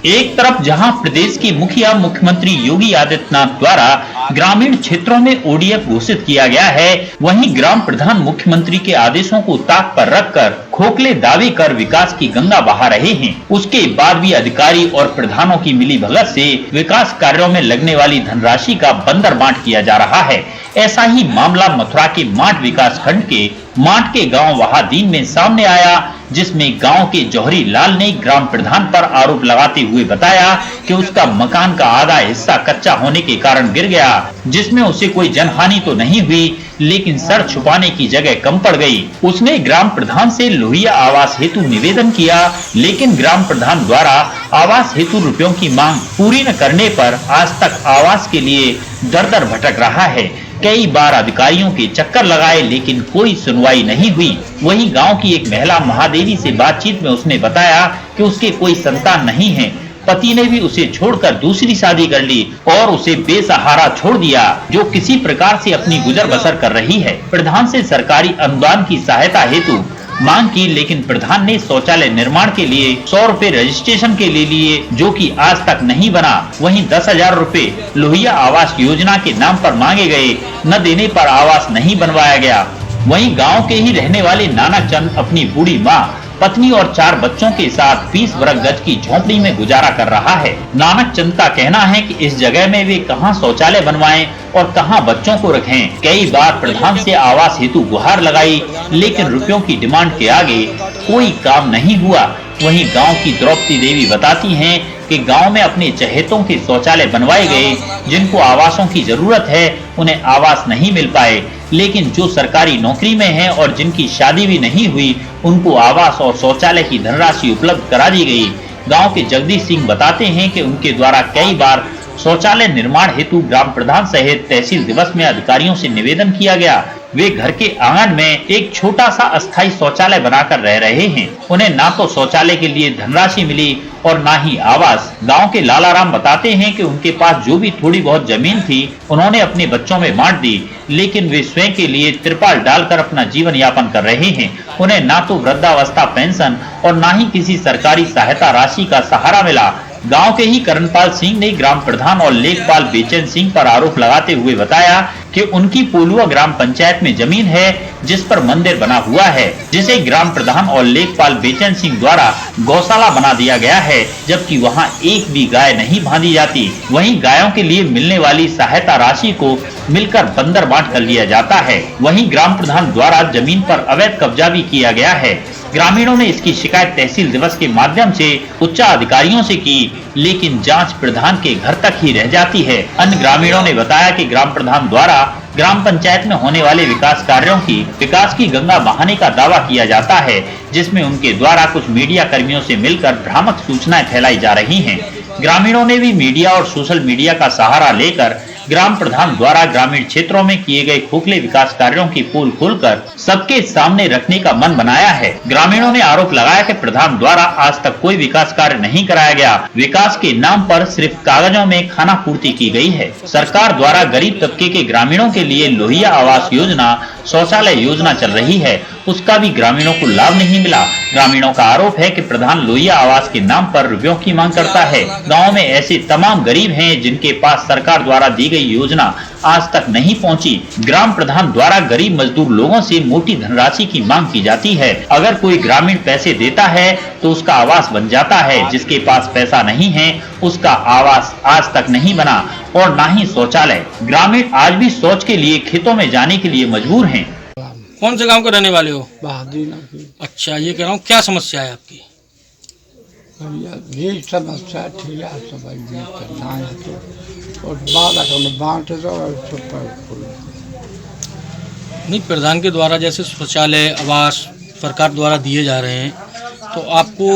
एक तरफ जहां प्रदेश के मुखिया मुख्यमंत्री योगी आदित्यनाथ द्वारा ग्रामीण क्षेत्रों में ओडीएफ घोषित किया गया है, वहीं ग्राम प्रधान मुख्यमंत्री के आदेशों को ताक पर रखकर खोखले दावे कर विकास की गंगा बहा रहे हैं। उसके बाद भी अधिकारी और प्रधानों की मिलीभगत से विकास कार्यों में लगने वाली धनराशि का बंदर बांट किया जा रहा है। ऐसा ही मामला मथुरा के माट विकास खंड के माट के गांव वहादीन में सामने आया, जिसमें गांव के जौहरी लाल ने ग्राम प्रधान पर आरोप लगाते हुए बताया कि उसका मकान का आधा हिस्सा कच्चा होने के कारण गिर गया, जिसमें उसे कोई जनहानि तो नहीं हुई, लेकिन सर छुपाने की जगह कम पड़ गई। उसने ग्राम प्रधान से लोहिया आवास हेतु निवेदन किया, लेकिन ग्राम प्रधान द्वारा आवास हेतु रुपयों की मांग पूरी न करने पर आज तक आवास के लिए दर दर भटक रहा है। कई बार अधिकारियों के चक्कर लगाए, लेकिन कोई सुनवाई नहीं हुई। वहीं गांव की एक महिला महादेवी से बातचीत में उसने बताया कि उसके कोई संतान नहीं है, पति ने भी उसे छोड़कर दूसरी शादी कर ली और उसे बेसहारा छोड़ दिया, जो किसी प्रकार से अपनी गुजर बसर कर रही है। प्रधान से सरकारी अनुदान की सहायता हेतु मांग की, लेकिन प्रधान ने शौचालय निर्माण के लिए 100 रुपए रजिस्ट्रेशन के लिए, जो कि आज तक नहीं बना। वहीं 10,000 रुपए लोहिया आवास योजना के नाम पर मांगे गए, न देने पर आवास नहीं बनवाया गया। वहीं गांव के ही रहने वाले नाना चंद अपनी बूढ़ी मां, पत्नी और 4 बच्चों के साथ 20 वर्ग गज की झोंपड़ी में गुजारा कर रहा है। नानक चंद का कहना है कि इस जगह में वे कहां शौचालय बनवाएं और कहां बच्चों को रखें। कई बार प्रधान से आवास हेतु गुहार लगाई, लेकिन रुपयों की डिमांड के आगे कोई काम नहीं हुआ। वहीं गांव की द्रौपदी देवी बताती हैं कि गांव में अपने चहेतों के शौचालय बनवाए गए, जिनको आवासों की जरूरत है उन्हें आवास नहीं मिल पाए, लेकिन जो सरकारी नौकरी में हैं और जिनकी शादी भी नहीं हुई उनको आवास और शौचालय की धनराशि उपलब्ध करा दी गई। गांव के जगदीश सिंह बताते हैं कि उनके द्वारा कई बार शौचालय निर्माण हेतु ग्राम प्रधान सहित तहसील दिवस में अधिकारियों से निवेदन किया गया। वे घर के आंगन में एक छोटा सा अस्थायी शौचालय बनाकर रह रहे हैं। उन्हें ना तो शौचालय के लिए धनराशि मिली और ना ही आवास। गांव के लालाराम बताते हैं कि उनके पास जो भी थोड़ी बहुत जमीन थी उन्होंने अपने बच्चों में बांट दी, लेकिन वे स्वयं के लिए त्रिपाल डालकर अपना जीवन यापन कर रहे हैं। उन्हें ना तो वृद्धावस्था पेंशन और ना ही किसी सरकारी सहायता राशि का सहारा मिला। गांव के ही करणपाल सिंह ने ग्राम प्रधान और लेखपाल बेचैन सिंह पर आरोप लगाते हुए बताया कि उनकी पोलुआ ग्राम पंचायत में जमीन है जिस पर मंदिर बना हुआ है, जिसे ग्राम प्रधान और लेखपाल बेचैन सिंह द्वारा गौशाला बना दिया गया है, जबकि वहां एक भी गाय नहीं बांधी जाती। वहीं गायों के लिए मिलने वाली सहायता राशि को मिलकर बंदर बांट कर लिया जाता है। वहीं ग्राम प्रधान द्वारा जमीन पर अवैध कब्जा भी किया गया है। ग्रामीणों ने इसकी शिकायत तहसील दिवस के माध्यम से उच्च अधिकारियों से की, लेकिन जांच प्रधान के घर तक ही रह जाती है। अन्य ग्रामीणों ने बताया कि ग्राम प्रधान द्वारा ग्राम पंचायत में होने वाले विकास कार्यों की विकास की गंगा बहाने का दावा किया जाता है, जिसमें उनके द्वारा कुछ मीडिया कर्मियों से मिलकर भ्रामक सूचनाएं फैलाई जा रही हैं। ग्रामीणों ने भी मीडिया और सोशल मीडिया का सहारा लेकर ग्राम प्रधान द्वारा ग्रामीण क्षेत्रों में किए गए खोखले विकास कार्यों की पोल खोलकर सबके सामने रखने का मन बनाया है। ग्रामीणों ने आरोप लगाया कि प्रधान द्वारा आज तक कोई विकास कार्य नहीं कराया गया। विकास के नाम पर सिर्फ कागजों में खाना पूर्ति की गई है। सरकार द्वारा गरीब तबके के ग्रामीणों के लिए लोहिया आवास योजना, शौचालय योजना चल रही है, उसका भी ग्रामीणों को लाभ नहीं मिला। ग्रामीणों का आरोप है कि प्रधान लोहिया आवास के नाम पर रुपयों की मांग करता है। गांव में ऐसे तमाम गरीब हैं जिनके पास सरकार द्वारा दी गई योजना आज तक नहीं पहुंची। ग्राम प्रधान द्वारा गरीब मजदूर लोगों से मोटी धनराशि की मांग की जाती है। अगर कोई ग्रामीण पैसे देता है तो उसका आवास बन जाता है, जिसके पास पैसा नहीं है उसका आवास आज तक नहीं बना और ना ही शौचालय। ग्रामीण आज भी शौच के लिए खेतों में जाने के लिए मजबूर हैं। कौन से गांव के रहने वाले हो? बहादुर। अच्छा, ये कह रहा हूँ क्या समस्या है आपकी? ये समस्या थी यार, सब ये करना है तो और बाद बांट दो नहीं, प्रधान के द्वारा जैसे शौचालय आवास सरकार द्वारा दिए जा रहे हैं, तो आपको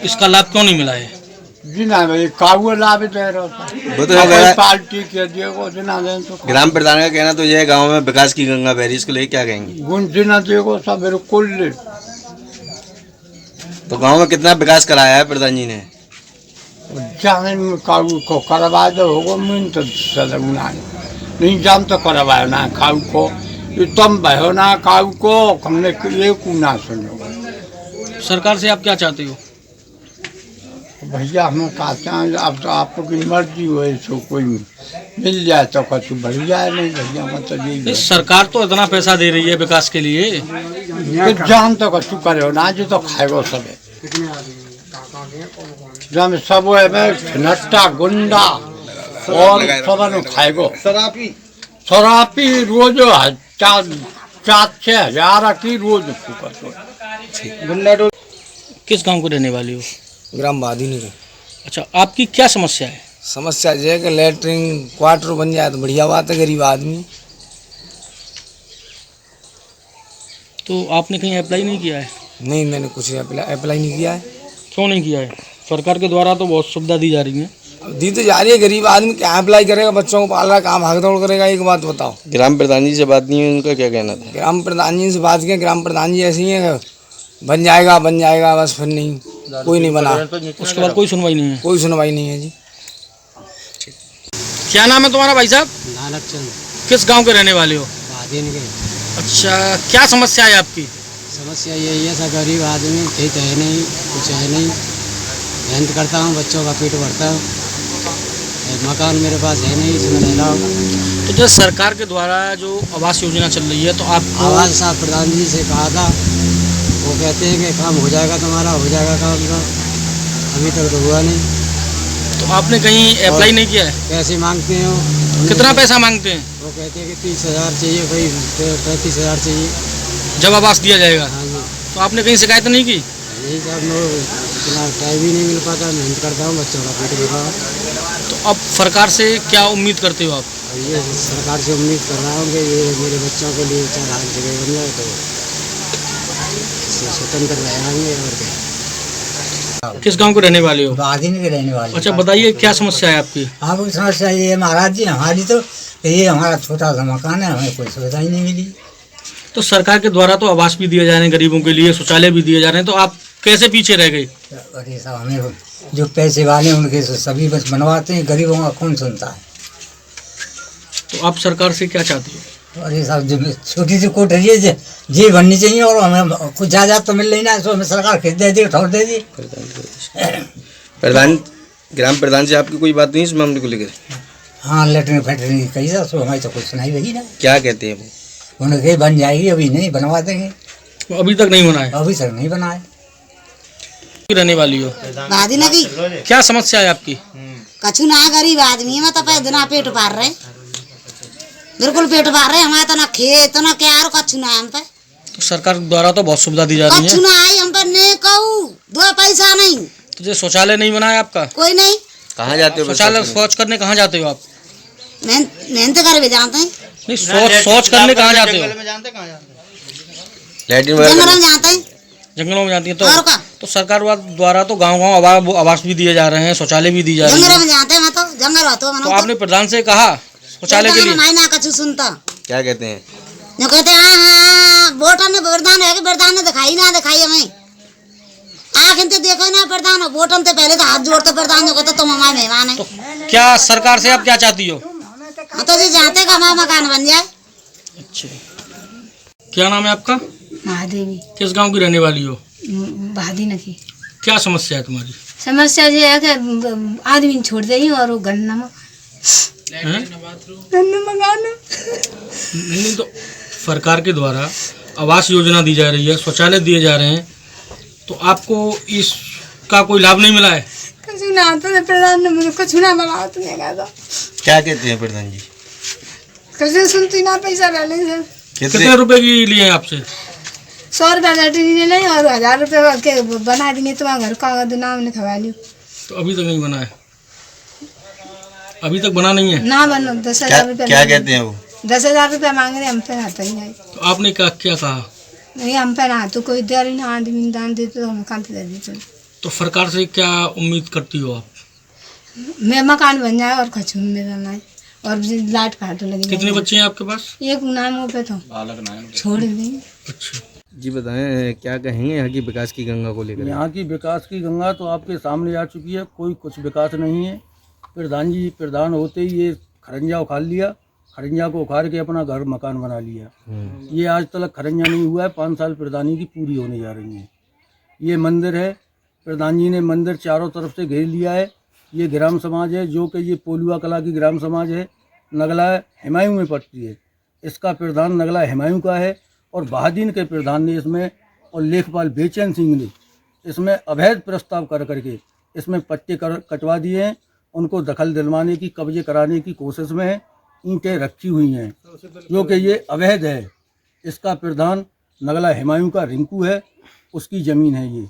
इसका लाभ क्यों नहीं मिला है? जी ना भाई, काऊ लाभ दे रहा वो तो है पार्टी के दिए जिना दे तो ग्राम प्रधान का कहना तो यह गांव में विकास की गंगा बह रही, इसको लेके क्या कहेंगे? गुण जिना देखो सब बिल्कुल। तो गांव में कितना विकास कराया है प्रधान जी ने? जाने काऊ को करवा दो होगा, मैं तो सदमुना नहीं जान तो करवाया ना काऊ को, तुम बहो ना काऊ को हमने ये कुना सुनो। सरकार से आप क्या चाहते हो? भैया हम कहते हैं अब तो आपकी मर्जी हो, सो कोई मिल जाए तो कुछ बढ़िया है, नहीं भैया मतलब यही सरकार तो इतना पैसा दे रही है विकास के लिए, तो जान तो कुछ करे ना जो तो खाएगो सब जब सब नट्टा गुंडा और सब खाएगो शराबी रोज 4-6 हज़ार की रोज गुंडा। किस गांव को रहने वाली हो? ग्राम बाधिनी का। अच्छा, आपकी क्या समस्या है? समस्या ये है कि लेटरिन क्वार्टर बन जाए तो बढ़िया बात है, गरीब आदमी। तो आपने कहीं अप्लाई नहीं किया है? नहीं, मैंने कुछ अप्लाई नहीं किया है। क्यों नहीं किया है? सरकार के द्वारा तो बहुत सुविधा दी जा रही है। दी तो जा रही है, गरीब आदमी क्या अप्लाई करेगा, बच्चों को पाल रहा, काम भाग दौड़ करेगा। एक बात बताओ, ग्राम प्रधान जी से बात नहीं हुई, उनका क्या कहना था? ग्राम प्रधान जी से बात की, ग्राम प्रधान जी ऐसी है बन जाएगा बस, फिर नहीं, कोई नहीं बना। उसके बाद कोई सुनवाई नहीं है? कोई सुनवाई नहीं है जी। क्या नाम है तुम्हारा भाई साहब? नानक चंद, किस गांव के रहने वाले हो? बाधिन के। अच्छा, क्या समस्या है आपकी? समस्या यही है, सब गरीब आदमी, खेत है नहीं, कुछ है नहीं, मेहनत करता हूँ, बच्चों का पेट भरता हूँ, एक मकान मेरे पास है नहीं, इसमें रह रहा हूँ। तो जैसे सरकार के द्वारा जो आवास योजना चल रही है, तो आप आवाज साहब प्रधान जी से कहा था, वो कहते हैं कि काम हो जाएगा तुम्हारा, हो जाएगा काम का, अभी तक तो हुआ नहीं। तो आपने कहीं अप्लाई नहीं किया है? पैसे मांगते हो, कितना पैसा मांगते हैं? वो कहते हैं कि 30,000 चाहिए, कोई 35,000 चाहिए। जब आवास दिया जाएगा? हाँ जी। तो आपने कहीं शिकायत नहीं की? यही साहब, इतना टाइम ही नहीं मिल पाता, मेहनत करता हूँ, बच्चों का पेट भर रहा हूँ। तो अब सरकार से क्या उम्मीद करते हो आप? ये सरकार से उम्मीद कर रहा हूँ कि ये मेरे बच्चों के लिए 4 हाथ जगह बन जाए तो इससे स्वतंत्र रहेंगे। और क्या? किस गांव को रहने वाले हो? बाधिनी के रहने वाले। अच्छा, बताइए क्या समस्या है आपकी? आपकी समस्या ये है महाराज जी, हमारी तो ये हमारा छोटा सा मकान है, हमें कोई सुविधा ही नहीं मिली। तो सरकार के द्वारा तो आवास भी दिए जा रहे हैं गरीबों के लिए, शौचालय भी दिए जा रहे हैं, तो आप कैसे पीछे रह गए? अरे साहब, हमें जो पैसे वाले उनके सभी बस बनवाते हैं, गरीबों का कौन सुनता है। तो आप सरकार से क्या चाहते हो? अरे साहब, जो छोटी सी कोठरी है जी बननी चाहिए, और हमें कुछ जायदाद तो मिल रही ना, इसको हमें सरकार खेत दे दी, ठोर दे दी। प्रधान, ग्राम प्रधान से आपकी कोई बात नहीं इस मामले को लेकर? हाँ, लेटरिन फेटरिन कही था, सो हमारी तो कुछ सुनाई वही ना। क्या कहते हैं वो? उन्होंने कही बन जाएगी, अभी नहीं बनवा देंगे। तो अभी तक नहीं बना है? अभी तक नहीं बनाए। रहने वाली हो? बाधिनी की। क्या समस्या है आपकी? कछु ना, गरीब आदमी है, मैं तो पैदल ना पेट पार रहे, बिल्कुल पेट पार रहे, हमारे तो ना खेत ना क्या, और कछु ना हम पे। तो सरकार द्वारा तो बहुत सुविधा दी जा रही कछु है। ना आई हम पे, नहीं कहूँ 2 पैसा नहीं। तो जो शौचालय नहीं बना है आपका? कोई नहीं। कहाँ जाते हो? शौचालय शौच करने कहाँ जाते हो आप? मेहनत कर भी जानते हैं। नहीं, शौच करने कहाँ जाते हो? लैट्रिन जंगल वगैरह? में जाते हैं। जंगलों में जाती है? और का? तो सरकार द्वारा तो गाँव आवास भी दिए जा रहे हैं, शौचालय भी दी जा रही जंगल है। में जाते हैं, मैं तो जंगल हो तो आपने प्रधान से कहा शौचालय के लिए? मैं ना कछु सुनता। क्या कहते हैं? जो कहते हैं हाँ वोटन ने वरदान है कि वरदान ने दिखाई ना दिखाई हमें, आँख इनते देखो ना वरदान, वोटन से पहले तो हाथ जोड़ते वरदान, जो कहते तुम हमारे मेहमान है। तो क्या सरकार से आप क्या चाहती हो? हाँ, तो जी चाहते कि हमारा मकान बन जाए। अच्छा, क्या नाम है आपका? महादेवी। किस गांव की रहने वाली हो? बाधिनी की। क्या समस्या है तुम्हारी? समस्या ये है कि आदमी छोड़ दे और वो गन्ना में नहीं, तो सरकार के द्वारा आवास योजना दी जा रही है, शौचालय दिए जा रहे हैं, तो आपको इसका कोई लाभ नहीं मिला है? कुछ ना, तो प्रधान ने मुझे कुछ ना बना, तुमने कहा क्या कहते हैं प्रधान जी? कैसे सुनती ना, पैसा डाले सर। कितने रुपए की लिए हैं आपसे? 100 रुपया लैट्रिन नहीं, और 1000 रुपये के बना देंगे, तुम्हारा घर का नाम लिखवा लियो। तो अभी तक नहीं बना है? अभी तक बना नहीं है? ना बनो, 10,000 रुपया। क्या कहते हैं वो? 10,000 रुपया मांग रहे, हम पे आता ही नहीं। तो आपने क्या कहा? नहीं, हम पे ना तो कोई दे रही ना, आदमी दान देते तो हम कहाँ पे दे देते। तो सरकार से क्या उम्मीद करती हो आप? मैं मकान बन जाए और खचून में बनाए, और लाइट फाटो लगी। कितने बच्चे हैं आपके पास? एक नाम पे तो छोड़ देंगे। अच्छा जी, बताएं क्या कहेंगे यहाँ की विकास की गंगा को लेकर? यहाँ की विकास की गंगा तो आपके सामने आ चुकी है, कोई कुछ विकास नहीं है। प्रधान जी प्रधान होते ही ये खरंजा उखाड़ लिया, खरंजा को उखाड़ के अपना घर मकान बना लिया। ये आज तक खरंजा नहीं हुआ है, 5 साल प्रधानी की पूरी होने जा रही है। ये मंदिर है, प्रधान जी ने मंदिर चारों तरफ से घेर लिया है। ये ग्राम समाज है, जो कि ये पोलुआ कला की ग्राम समाज है, नगला हुमायूं में पड़ती है। इसका प्रधान नगला हुमायूं का है और बहादीन के प्रधान ने इसमें और लेखपाल बेचैन सिंह ने इसमें अवैध प्रस्ताव कर करके इसमें पट्टे कटवा दिए हैं। उनको दखल दिलवाने की, कब्जे कराने की कोशिश में है। ईंटें रखी हुई हैं जो कि ये अवैध है। इसका प्रधान नगला हुमायूं का रिंकू है, उसकी ज़मीन है ये।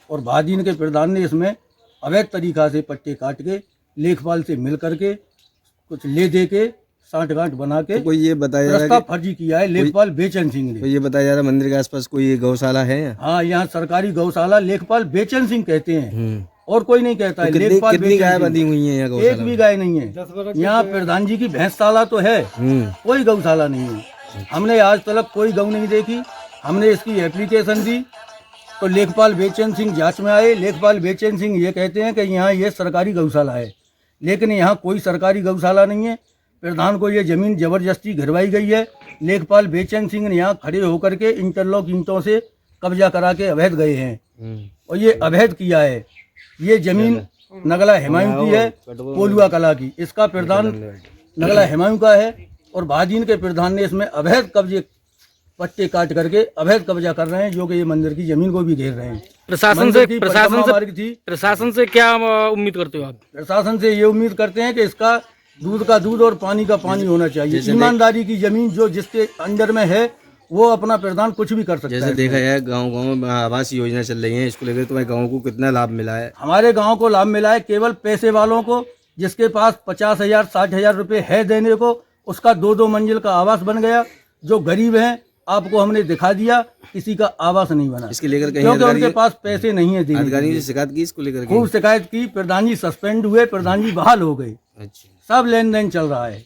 और बहादीन के प्रधान ने इसमें अवैध तरीक़ा से पट्टे काट के लेखपाल से मिल करके कुछ ले दे के साठगांठ बना के तो कोई ये बताया जा रहा प्रस्ताव है फर्जी किया है लेखपाल बेचैन सिंह ने। तो ये बताया जा रहा है मंदिर के आसपास कोई गौशाला है? हाँ, यहाँ सरकारी गौशाला लेखपाल बेचैन सिंह कहते हैं और कोई नहीं कहता है। लेखपाल कितनी गाय बंधी हुई है यहाँ एक गौशाला? भी गाय नहीं है यहाँ। प्रधान जी की भैंसशाला तो है, कोई गौशाला नहीं है। हमने आज तक कोई गौ नहीं देखी। हमने इसकी एप्लीकेशन दी तो लेखपाल बेचैन सिंह जांच में आए। लेखपाल बेचैन सिंह ये कहते हैं कि यहाँ ये सरकारी गौशाला है, लेकिन यहाँ कोई सरकारी गौशाला नहीं है। प्रधान को ये ज़मीन ज़बरदस्ती घिरवाई गई है। लेखपाल बेचैन सिंह ने यहाँ खड़े होकर के इंटरलॉक ईंटों से कब्जा करा के अवैध गए हैं और ये अवैध किया है। ये ज़मीन नगला हुमायूं की है, पोलुआ कला की। इसका प्रधान नगला हुमायूं का है और बहादीन के प्रधान ने इसमें अवैध कब्जे पट्टे काट करके अवैध कब्जा कर रहे हैं, जो कि ये मंदिर की जमीन को भी घेर रहे हैं। प्रशासन से क्या उम्मीद करते हो आप? प्रशासन से ये उम्मीद करते हैं कि इसका दूध का दूध और पानी का पानी होना चाहिए। ईमानदारी की जमीन जो जिसके अंडर में है वो अपना प्रधान कुछ भी कर सकता है। जैसे देखा जाए गांव-गांव में आवास योजना चल रही है, इसको लेकर तुम्हारे गांव को कितना लाभ मिला है? हमारे गांव को लाभ मिला है केवल पैसे वालों को, जिसके पास 50,000 60,000 रुपए है देने को, उसका 2-2 मंजिल का आवास बन गया। जो गरीब हैं आपको हमने दिखा दिया, किसी का आवास नहीं बना। इसके लेकर कहीं क्योंकि उनके पास पैसे नहीं है देने। अधिकारियों से शिकायत की इसको लेकर? खूब शिकायत की। प्रधान जी सस्पेंड हुए, प्रधान जी बहाल हो गए। अच्छा, सब लेन देन चल रहा है।